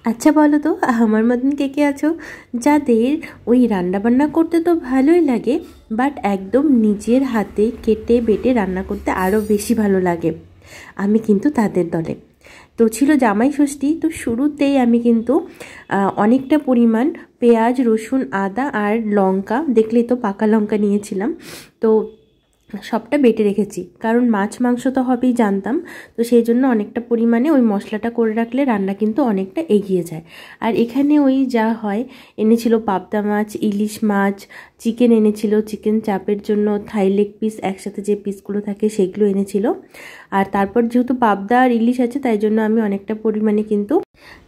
আচ্ছা বলো তো, আমার মতন কে কে আছো যাদের ওই রান্নাবান্না করতে তো ভালোই লাগে, বাট একদম নিজের হাতে কেটে বেটে রান্না করতে আরও বেশি ভালো লাগে? আমি কিন্তু তাদের দলে। তো ছিল জামাই ষষ্ঠী, তো শুরুতেই আমি কিন্তু অনেকটা পরিমাণ পেঁয়াজ, রসুন, আদা আর লঙ্কা, দেখলেই তো পাকা লঙ্কা নিয়েছিলাম। তো সবটা বেটে রেখেছি, কারণ মাছ মাংস তো হবেই জানতাম। তো সেই জন্য অনেকটা পরিমাণে ওই মশলাটা করে রাখলে রান্না কিন্তু অনেকটা এগিয়ে যায়। আর এখানে ওই যা হয়, এনেছিল পাবদা মাছ, ইলিশ মাছ, চিকেন এনেছিল, চিকেন চাপের জন্য থাই লেগ পিস, একসাথে যে পিসগুলো থাকে সেগুলো এনেছিল। আর তারপর যেহেতু পাবদা আর ইলিশ আছে, তাই জন্য আমি অনেকটা পরিমাণে কিন্তু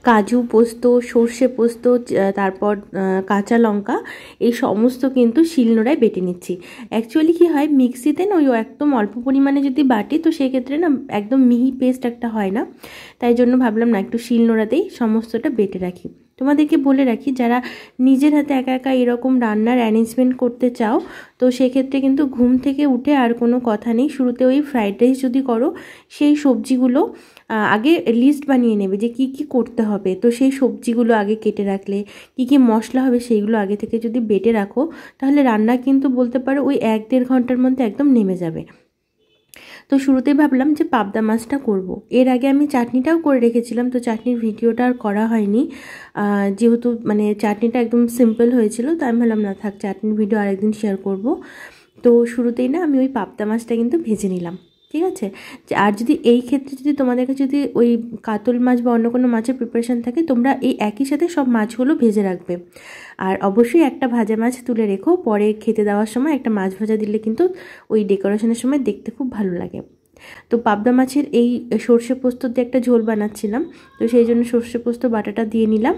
কাজু পোস্ত, সর্ষে পোস্ত, তারপর কাঁচা লঙ্কা, এই সমস্ত কিন্তু শিলনোড়ায় বেটে নিচ্ছি। অ্যাকচুয়ালি কী হয়, মিক্সিতে না ওই একদম অল্প পরিমাণে যদি বাটি, তো সেক্ষেত্রে না একদম মিহি পেস্ট একটা হয় না। তাই জন্য ভাবলাম না, একটু শিলনোড়াতেই সমস্তটা বেটে রাখি। তোমাদেরকে বলে রাখি, যারা নিজের হাতে একা একা এরকম রান্নার অ্যারেঞ্জমেন্ট করতে চাও, তো সেক্ষেত্রে কিন্তু ঘুম থেকে উঠে আর কোনো কথা নেই। শুরুতে ওই ফ্রাইড রাইস যদি করো, সেই সবজিগুলো আগে লিস্ট বানিয়ে নেবে যে কি কি করতে হবে। তো সেই সবজিগুলো আগে কেটে রাখলে, কি কি মশলা হবে সেইগুলো আগে থেকে যদি বেটে রাখো, তাহলে রান্না কিন্তু বলতে পারো ওই 1-1.5 ঘন্টার মধ্যে একদম নেমে যাবে। তো শুরুতেই ভাবলাম যে পাবদা মাছটা করব। এর আগে আমি চাটনিটাও করে রেখেছিলাম, তো চাটনির ভিডিওটা আর করা হয়নি, যেহেতু মানে চাটনিটা একদম সিম্পল হয়েছিল। তো আমি ভাবলাম না থাক, চাটনির ভিডিও আরেকদিন শেয়ার করব। তো শুরুতেই না আমি ওই পাবদা মাছটা কিন্তু ভেজে নিলাম, ঠিক আছে। আর যদি এই ক্ষেত্রে যদি তোমাদের কাছে যদি ওই কাতল মাছ বা অন্য কোনো মাছের প্রিপারেশান থাকে, তোমরা এই একই সাথে সব মাছগুলো ভেজে রাখবে। আর অবশ্যই একটা ভাজা মাছ তুলে রেখো, পরে খেতে দেওয়ার সময় একটা মাছ ভাজা দিলে কিন্তু ওই ডেকোরেশনের সময় দেখতে খুব ভালো লাগে। তো পাবদা মাছের এই সর্ষে পোস্ত দিয়ে একটা ঝোল বানাচ্ছিলাম, তো সেই জন্য সর্ষে পোস্ত বাটাটা দিয়ে নিলাম,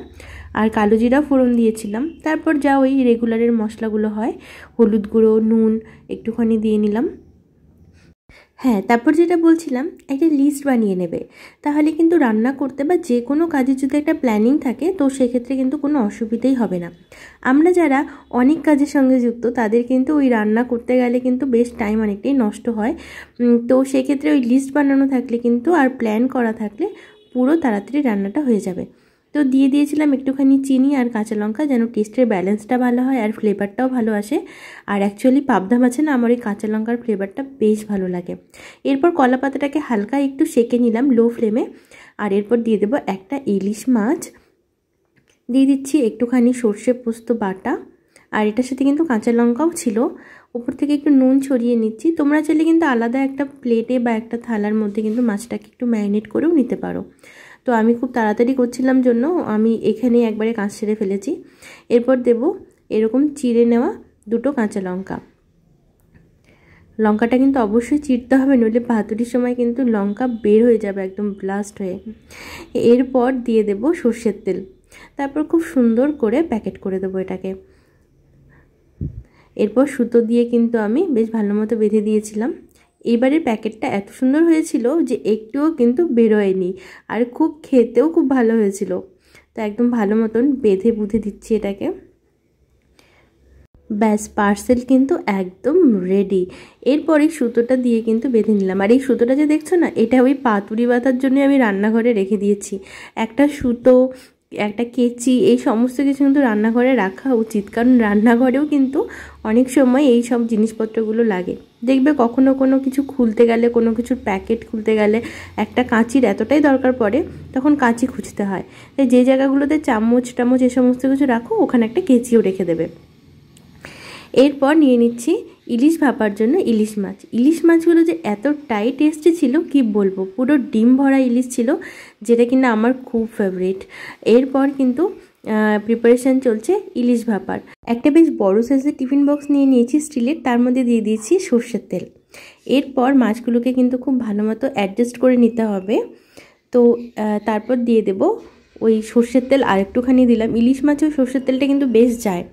আর কালো জিরা ফোড়ন দিয়েছিলাম। তারপর যা ওই রেগুলারের মশলাগুলো হয়, হলুদ গুঁড়ো, নুন একটুখানি দিয়ে নিলাম। হ্যাঁ, তারপর যেটা বলছিলাম, একটা লিস্ট বানিয়ে নেবে, তাহলে কিন্তু রান্না করতে বা যে কোনো কাজের যদি একটা প্ল্যানিং থাকে, তো সেক্ষেত্রে কিন্তু কোনো অসুবিধাই হবে না। আমরা যারা অনেক কাজের সঙ্গে যুক্ত, তাদের কিন্তু ওই রান্না করতে গেলে কিন্তু বেশ টাইম অনেকটাই নষ্ট হয়। তো সেক্ষেত্রে ওই লিস্ট বানানো থাকলে কিন্তু, আর প্ল্যান করা থাকলে, পুরো তাড়াতাড়ি রান্নাটা হয়ে যাবে। তো দিয়ে দিয়েছিলাম একটুখানি চিনি আর কাঁচা লঙ্কা, যেন টেস্টের ব্যালেন্সটা ভালো হয় আর ফ্লেভারটাও ভালো আসে। আর অ্যাকচুয়ালি পাবদা মাছে না আমার ওই কাঁচা লঙ্কার ফ্লেভারটা বেশ ভালো লাগে। এরপর কলা পাতাটাকে হালকা একটু সেঁকে নিলাম লো ফ্লেমে। আর এরপর দিয়ে দেবো একটা ইলিশ মাছ, দিয়ে দিচ্ছি একটুখানি সর্ষে পোস্ত বাটা, আর এটার সাথে কিন্তু কাঁচা লঙ্কাও ছিল। উপর থেকে একটু নুন ছড়িয়ে নিচ্ছি। তোমরা চাইলে কিন্তু আলাদা একটা প্লেটে বা একটা থালার মধ্যে কিন্তু মাছটাকে একটু ম্যারিনেট করেও নিতে পারো। তো আমি খুব তাড়াতাড়ি করছিলাম জন্য আমি এখানে একবারে কাজ সেরে ফেলেছি। এরপর দেব এরকম চিড়ে নেওয়া 2টো কাঁচা লঙ্কা। লঙ্কাটা কিন্তু অবশ্যই চিড়তে হবে, নইলে ভাতুরির সময় কিন্তু লঙ্কা বের হয়ে যাবে একদম ব্লাস্ট হয়ে। এরপর দিয়ে দেব সর্ষের তেল, তারপর খুব সুন্দর করে প্যাকেট করে দেবো এটাকে। এরপর সুতো দিয়ে কিন্তু আমি বেশ ভালো মতো বেঁধে দিয়েছিলাম। এইবারের প্যাকেটটা এত সুন্দর হয়েছিল যে একটুও কিন্তু বেরোয়নি, আর খুব খেতেও খুব ভালো হয়েছিল। তো একদম ভালো মতন বেঁধে বুঁধে দিচ্ছি এটাকে। ব্যাস, পার্সেল কিন্তু একদম রেডি। এরপরে সুতোটা দিয়ে কিন্তু বেঁধে নিলাম। আর এই সুতোটা যে দেখছো না, এটা ওই পাতুরি বাঁধার জন্য আমি রান্নাঘরে রেখে দিয়েছি। একটা সুতো, একটা কেচি, এই সমস্ত কিছু কিন্তু রান্নাঘরে রাখা উচিত, কারণ রান্নাঘরেও কিন্তু অনেক সময় এই সব জিনিসপত্রগুলো লাগে। দেখবে কখনো কোনো কিছু খুলতে গেলে, কোনো কিছুর প্যাকেট খুলতে গেলে একটা কাঁচির এতটাই দরকার পড়ে, তখন কাঁচি খুঁজতে হয়। তাই যে জায়গাগুলোতে চামচ টামচ এ সমস্ত কিছু রাখো, ওখানে একটা কেচিও রেখে দেবে। এরপর নিয়ে নিচ্ছি ইলিশ ভাপার জন্য ইলিশ মাছ। ইলিশ মাছগুলো যে এতটাই টেস্টি ছিল কি বলবো, পুরো ডিম ভরা ইলিশ ছিল, যেটা কিনা আমার খুব ফেভারিট। এরপর কিন্তু প্রিপারেশান চলছে ইলিশ ভাপার। একটা বেশ বড় সাইজের টিফিন বক্স নিয়ে নিয়েছি স্টিলের, তার মধ্যে দিয়ে দিয়েছি সর্ষের তেল। এরপর মাছগুলোকে কিন্তু খুব ভালো মতো অ্যাডজাস্ট করে নিতে হবে। তো তারপর দিয়ে দেব ওই সর্ষের তেল, আর একটুখানি দিলাম। ইলিশ মাছেও সর্ষের তেলটা কিন্তু বেশ যায়।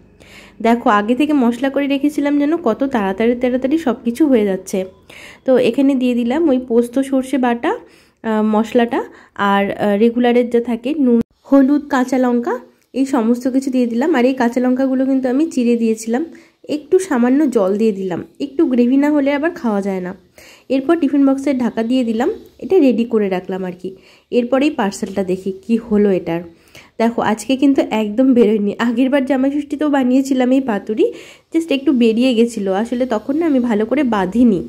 দেখো আগে থেকে মশলা করে রেখেছিলাম যেন, কত তাড়াতাড়ি তাড়াতাড়ি সব কিছু হয়ে যাচ্ছে। তো এখানে দিয়ে দিলাম ওই পোস্ত সর্ষে বাটা মশলাটা, আর রেগুলারের যা থাকে নুন, হলুদ, কাঁচা লঙ্কা, এই সমস্ত কিছু দিয়ে দিলাম। আর এই কাঁচা লঙ্কাগুলো কিন্তু আমি চিড়ে দিয়েছিলাম। একটু সামান্য জল দিয়ে দিলাম, একটু গ্রেভি না হলে আবার খাওয়া যায় না। এরপর টিফিন বক্সের ঢাকা দিয়ে দিলাম, এটা রেডি করে রাখলাম আর কি। এরপরেই পার্সেলটা দেখি কি হলো এটার। দেখো আজকে কিন্তু একদম বেরোয়নি। আগেরবার জামাই ষষ্ঠীতেও বানিয়েছিলাম এই পাতুরি, জাস্ট একটু বেরিয়ে গেছিলো। আসলে তখন না আমি ভালো করে বাঁধিনি,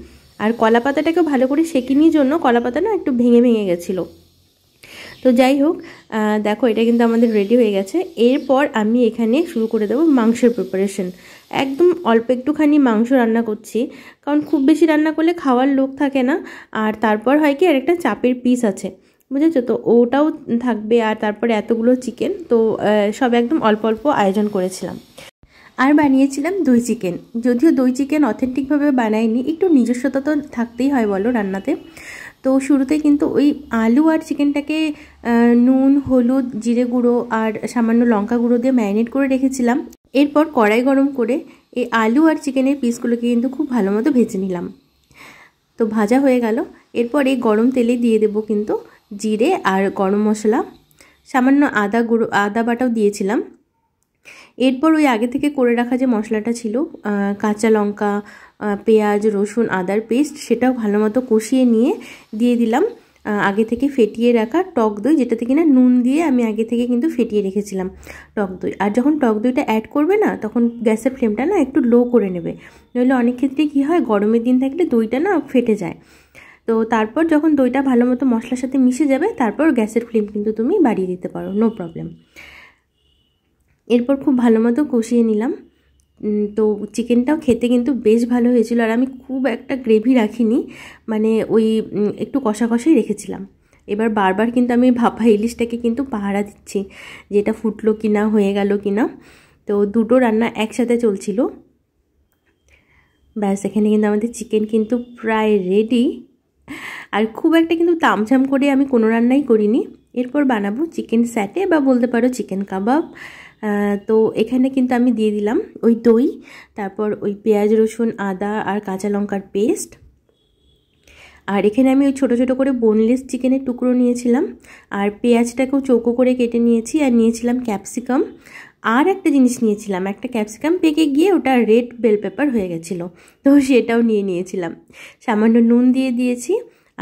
আর কলা পাতাটাকেও ভালো করে সেঁকিনি জন্য কলা পাতা না একটু ভেঙে ভেঙে গেছিলো। তো যাই হোক, দেখো এটা কিন্তু আমাদের রেডি হয়ে গেছে। এরপর আমি এখানে শুরু করে দেবো মাংসের প্রিপারেশন। একদম অল্প একটুখানি মাংস রান্না করছি, কারণ খুব বেশি রান্না করলে খাওয়ার লোক থাকে না। আর তারপর হয় কি, আর একটা চাপের পিস আছে, বুঝেছো তো, ওটাও থাকবে। আর তারপরে এতগুলো চিকেন, তো সব একদম অল্প অল্প আয়োজন করেছিলাম। আর বানিয়েছিলাম দই চিকেন। যদিও দই চিকেন অথেন্টিকভাবে বানাইনি, একটু নিজস্বতা তো থাকতেই হয় বলো রান্নাতে। তো শুরুতে কিন্তু ওই আলু আর চিকেনটাকে নুন, হলুদ, জিরে গুঁড়ো আর সামান্য লঙ্কা গুঁড়ো দিয়ে ম্যারিনেট করে রেখেছিলাম। এরপর কড়াই গরম করে এই আলু আর চিকেনের পিসগুলোকে কিন্তু খুব ভালো মতো ভেজে নিলাম। তো ভাজা হয়ে গেল। এরপর এই গরম তেলে দিয়ে দেবো কিন্তু জিরে আর গরম মশলা, সামান্য আদা বাটাও দিয়েছিলাম। এরপর ওই আগে থেকে করে রাখা যে মশলাটা ছিল, কাঁচা লঙ্কা, পেঁয়াজ, রসুন, আদার পেস্ট, সেটাও ভালো মতো কষিয়ে নিয়ে দিয়ে দিলাম আগে থেকে ফেটিয়ে রাখা টক দই, যেটাতে কিনা নুন দিয়ে আমি আগে থেকে কিন্তু ফেটিয়ে রেখেছিলাম টক দই। আর যখন টক দইটা অ্যাড করবে না, তখন গ্যাসের ফ্লেমটা না একটু লো করে নেবে, নইলে অনেক ক্ষেত্রে কী হয়, গরমের দিন থাকলে দইটা না ফেটে যায়। তো তারপর যখন দইটা ভালো মতো মশলার সাথে মিশে যাবে, তারপর গ্যাসের ফ্লেম কিন্তু তুমি বাড়িয়ে দিতে পারো, নো প্রবলেম। এরপর খুব ভালো মতো কষিয়ে নিলাম। তো চিকেনটাও খেতে কিন্তু বেশ ভালো হয়েছিল। আর আমি খুব একটা গ্রেভি রাখিনি, মানে ওই একটু কষা কষাই রেখেছিলাম। এবার বারবার কিন্তু আমি ভাপা ইলিশটাকে কিন্তু পাহারা দিচ্ছি, যেটা ফুটলো কিনা, হয়ে গেল কিনা। তো দুটো রান্না একসাথে চলছিল। ব্যাস, এখানে কিন্তু আমাদের চিকেন কিন্তু প্রায় রেডি। আর খুব একটা কিন্তু তামঝাম করে আমি কোনো রান্নাই করিনি। এরপর বানাবো চিকেন স্যাটে, বা বলতে পারো চিকেন কাবাব। তো এখানে কিন্তু আমি দিয়ে দিলাম ওই দই, তারপর ওই পেঁয়াজ, রসুন, আদা আর কাঁচা লঙ্কার পেস্ট। আর এখানে আমি ওই ছোটো ছোটো করে বোনলেস চিকেনের টুকরো নিয়েছিলাম, আর পেঁয়াজটাকেও চৌকো করে কেটে নিয়েছি। আর নিয়েছিলাম ক্যাপসিকাম, আর একটা জিনিস নিয়েছিলাম, একটা ক্যাপসিকাম পেকে গিয়ে ওটা রেড বেল পেপার হয়ে গেছিলো, তো সেটাও নিয়েছিলাম। সামান্য নুন দিয়ে দিয়েছি,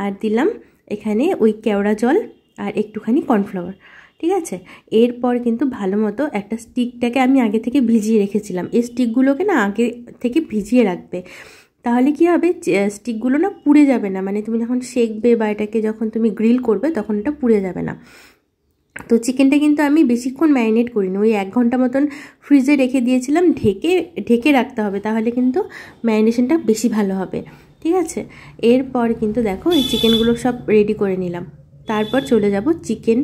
আর দিলাম এখানে ওই কেওড়া জল আর একটুখানি কর্নফ্লাওয়ার, ঠিক আছে। এরপর কিন্তু ভালো মতো একটা স্টিকটাকে আমি আগে থেকে ভিজিয়ে রেখেছিলাম। এই স্টিকগুলোকে না আগে থেকে ভিজিয়ে রাখবে, তাহলে কি হবে, স্টিকগুলো না পুড়ে যাবে না, মানে তুমি যখন সেঁকবে বা এটাকে যখন তুমি গ্রিল করবে, তখন এটা পুড়ে যাবে না। তো চিকেনটা কিন্তু আমি বেশিক্ষণ ম্যারিনেট করিনি, ওই 1 ঘন্টা মতন ফ্রিজে রেখে দিয়েছিলাম। ঢেকে রাখতে হবে, তাহলে কিন্তু ম্যারিনেশনটা বেশি ভালো হবে, ঠিক আছে। এরপর কিন্তু দেখো এই চিকেনগুলো সব রেডি করে নিলাম। তারপর চলে যাব চিকেন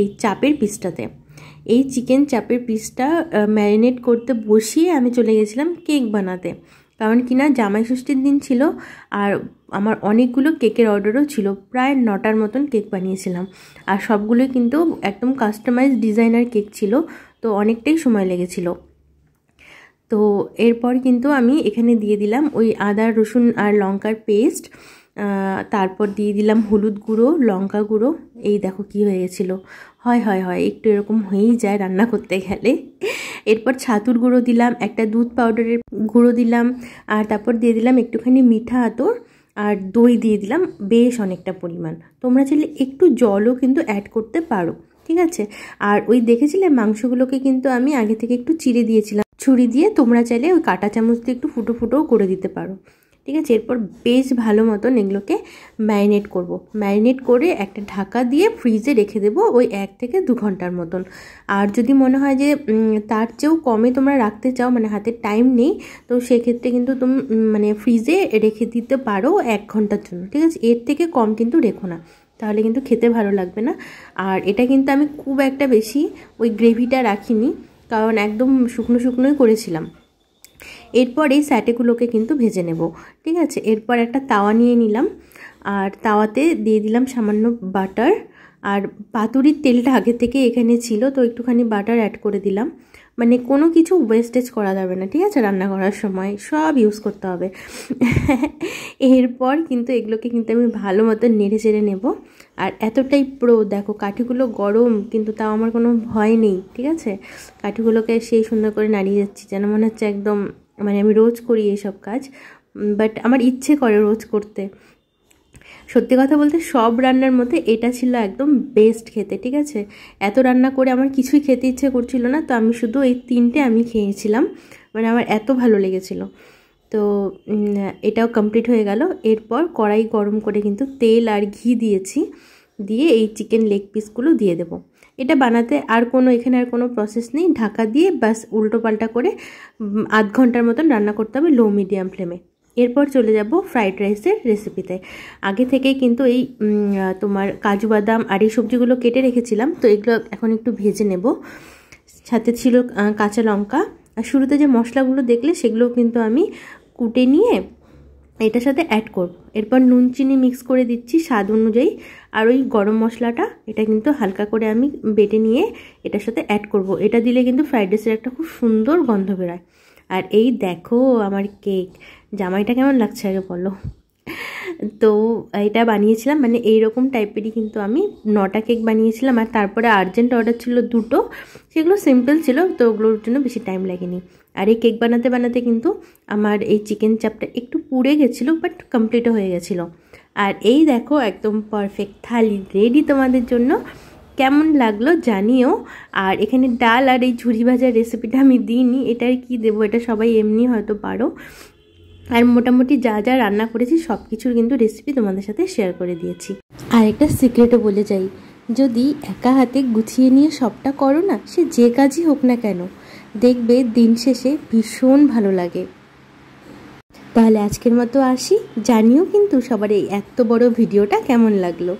এই চাপের পিসটাতে। এই চিকেন চাপের পিসটা ম্যারিনেট করতে বসিয়ে আমি চলে গেছিলাম কেক বানাতে, কারণ কিনা জামাই ষষ্ঠীর দিন ছিল। আর আমার অনেকগুলো কেকের অর্ডারও ছিল, প্রায় 9টার মতন কেক বানিয়েছিলাম। আর সবগুলোই কিন্তু একদম কাস্টমাইজ ডিজাইনার কেক ছিল, তো অনেকটাই সময় লেগেছিল। তো এরপর কিন্তু আমি এখানে দিয়ে দিলাম ওই আদা, রসুন আর লঙ্কার পেস্ট, তারপর দিয়ে দিলাম হলুদ গুঁড়ো, লঙ্কা গুঁড়ো। এই দেখো কি হয়ে গেছিলো, হয় একটু এরকম হয়েই যায় রান্না করতে গেলে। এরপর ছাতুর গুঁড়ো দিলাম, একটা দুধ পাউডারের গুঁড়ো দিলাম, আর তারপর দিয়ে দিলাম একটুখানি মিঠা আতর, আর দই দিয়ে দিলাম বেশ অনেকটা পরিমাণ। তোমরা চাইলে একটু জলও কিন্তু অ্যাড করতে পারো, ঠিক আছে। আর ওই দেখেছিলে মাংসগুলোকে কিন্তু আমি আগে থেকে একটু চিড়ে দিয়েছিলাম ছুরি দিয়ে, তোমরা চাইলে ওই কাঁটা চামচ দিয়ে একটু ফুটোও করে দিতে পারো, ঠিক আছে। এরপর বেশ ভালো মতন এগুলোকে ম্যারিনেট করব। ম্যারিনেট করে একটা ঢাকা দিয়ে ফ্রিজে রেখে দেবো ওই 1 থেকে 2 ঘন্টার মতন। আর যদি মনে হয় যে তার চেয়েও কমে তোমরা রাখতে চাও, মানে হাতে টাইম নেই, তো সেক্ষেত্রে কিন্তু তুমি মানে ফ্রিজে রেখে দিতে পারো 1 ঘন্টার জন্য, ঠিক আছে। এর থেকে কম কিন্তু রেখো না, তাহলে কিন্তু খেতে ভালো লাগবে না। আর এটা কিন্তু আমি খুব একটা বেশি ওই গ্রেভিটা রাখিনি, কারণ একদম শুকনোই করেছিলাম। এরপর এই স্যাটেগুলোকে কিন্তু ভেজে নেব, ঠিক আছে। এরপর একটা তাওয়া নিয়ে নিলাম, আর তাওয়াতে দিয়ে দিলাম সামান্য বাটার। আর পাতুরির তেলটা আগে থেকে এখানে ছিল, তো একটুখানি বাটার অ্যাড করে দিলাম। মানে কোনো কিছু ওয়েস্টেজ করা যাবে না, ঠিক আছে। রান্না করার সময় সব ইউজ করতে হবে। এরপর কিন্তু এগুলোকে কিন্তু আমি ভালো মতো নেড়ে চেড়ে নেব। আর এতটাই দেখো কাঠিগুলো গরম, কিন্তু তাও আমার কোনো ভয় নেই, ঠিক আছে। কাঠিগুলোকে সেই সুন্দর করে নাড়িয়ে যাচ্ছি, যেন মনে হচ্ছে একদম, মানে আমি রোজ করি এসব কাজ, বাট আমার ইচ্ছে করে রোজ করতে। সত্যি কথা বলতে সব রান্নার মধ্যে এটা ছিল একদম বেস্ট খেতে, ঠিক আছে। এত রান্না করে আমার কিছুই খেতে ইচ্ছে করছিল না, তো আমি শুধু এই 3টে আমি খেয়েছিলাম, মানে আমার এত ভালো লেগেছিল। তো এটাও কমপ্লিট হয়ে গেল। এরপর কড়াই গরম করে কিন্তু তেল আর ঘি দিয়েছি, দিয়ে এই চিকেন লেগ পিসগুলো দিয়ে দেবো। এটা বানাতে আর এখানে আর কোনো প্রসেস নেই, ঢাকা দিয়ে বাস উল্টো পাল্টা করে আধ ঘন্টার মতন রান্না করতে হবে লো মিডিয়াম ফ্লেমে। এরপর চলে যাব ফ্রাইড রাইসের রেসিপিতে। আগে থেকেই কিন্তু এই তোমার কাজু বাদাম আর এই সবজিগুলো কেটে রেখেছিলাম, তো এগুলো এখন একটু ভেজে নেব। সাথে ছিল কাঁচা লঙ্কা, আর শুরুতে যে মশলাগুলো দেখলে সেগুলো কিন্তু আমি কুটে নিয়ে এটার সাথে অ্যাড করব। এরপর নুন চিনি মিক্স করে দিচ্ছি স্বাদ অনুযায়ী, আর ওই গরম মশলাটা এটা কিন্তু হালকা করে আমি বেটে নিয়ে এটার সাথে অ্যাড করব। এটা দিলে কিন্তু ফ্রাইড রাইসের একটা খুব সুন্দর গন্ধ বেরোয়। আর এই দেখো আমার কেক, জামাইটা কেমন লাগছে আগে বলো। তো এটা বানিয়েছিলাম, মানে এইরকম টাইপেরই কিন্তু আমি 9টা কেক বানিয়েছিলাম। আর তারপরে আর্জেন্ট অর্ডার ছিল 2টো, সেগুলো সিম্পল ছিল, তো ওগুলোর জন্য বেশি টাইম লাগেনি। আর এই কেক বানাতে বানাতে কিন্তু আমার এই চিকেন চাপটা একটু পুড়ে গেছিলো, বাট কমপ্লিটও হয়ে গেছিলো। আর এই দেখো একদম পারফেক্ট থালি রেডি তোমাদের জন্য। কেমন লাগলো জানিও। আর এখানে ডাল আর এই ঝুরি ভাজার রেসিপিটা আমি দিইনি, এটার কি দেবো, এটা সবাই এমনি হয়তো পারো। আর মোটামুটি যা যা রান্না করেছি সব কিছুর কিন্তু রেসিপি তোমাদের সাথে শেয়ার করে দিয়েছি। আর একটা সিক্রেটও বলে যাই, যদি একা হাতে গুছিয়ে নিয়ে সবটা করো না, সে যে কাজই হোক না কেন, দেখবে দিন শেষে ভীষণ ভালো লাগে। তাহলে আজকের মতো আসি, জানিও কিন্তু সবার এই এত বড় ভিডিওটা কেমন লাগলো।